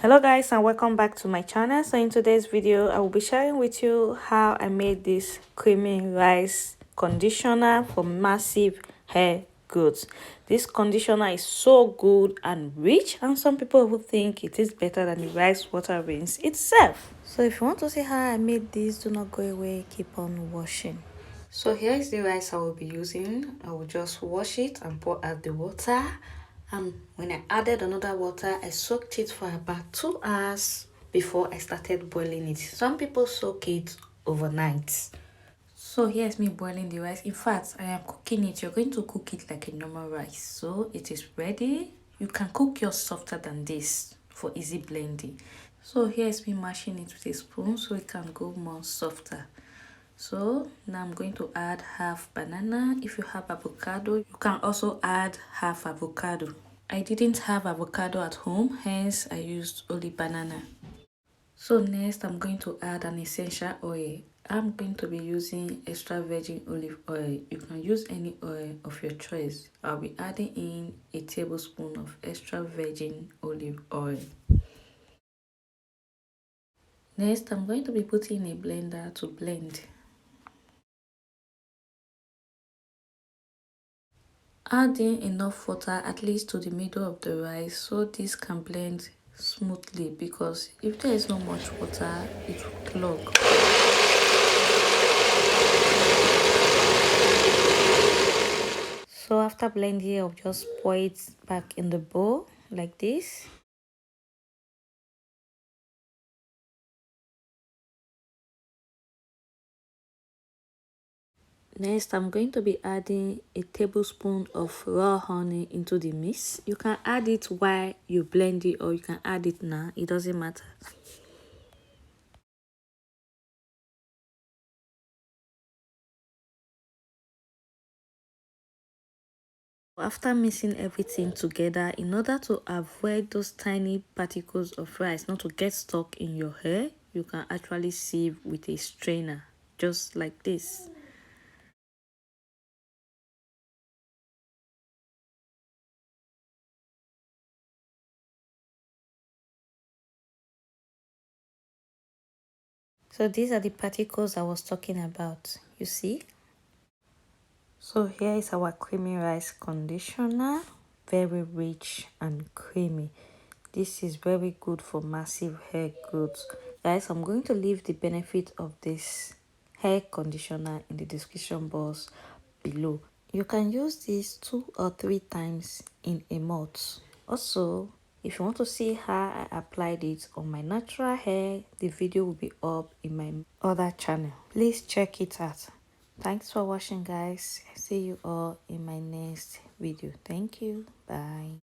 Hello guys, and welcome back to my channel. So in today's video I will be sharing with you how I made this creamy rice conditioner for massive hair growth. This conditioner is so good and rich, and some people will think it is better than the rice water rinse itself. So if you want to see how I made this, do not go away, keep on washing. So here is the rice I will be using. I will just wash it and pour out the water. When I added another water, I soaked it for about 2 hours before I started boiling it. Some people soak it overnight. So here's me boiling the rice. In fact, I am cooking it. You're going to cook it like a normal rice. So it is ready. You can cook yours softer than this for easy blending. So here's me mashing it with a spoon so it can go more softer. So now I'm going to add half banana. If you have avocado, you can also add half avocado. I didn't have avocado at home, hence I used only banana. So next I'm going to add an essential oil. I'm going to be using extra virgin olive oil. You can use any oil of your choice. I'll be adding in a tablespoon of extra virgin olive oil. Next I'm going to be putting a blender to blend. Add in enough water at least to the middle of the rice so this can blend smoothly, because if there is not much water it will clog. So after blending, I'll just pour it back in the bowl like this. Next, I'm going to be adding a tablespoon of raw honey into the mix. You can add it while you blend it, or you can add it now. It doesn't matter. After mixing everything together, in order to avoid those tiny particles of rice not to get stuck in your hair, you can actually sieve with a strainer, just like this. So these are the particles I was talking about, you see. So here is our creamy rice conditioner, very rich and creamy. This is very good for massive hair growth. Guys, I'm going to leave the benefit of this hair conditioner in the description box below. You can use this 2 or 3 times in a month. Also, if you want to see how I applied it on my natural hair, the video will be up in my other channel. Please check it out. Thanks for watching, guys. See you all in my next video. Thank you. Bye.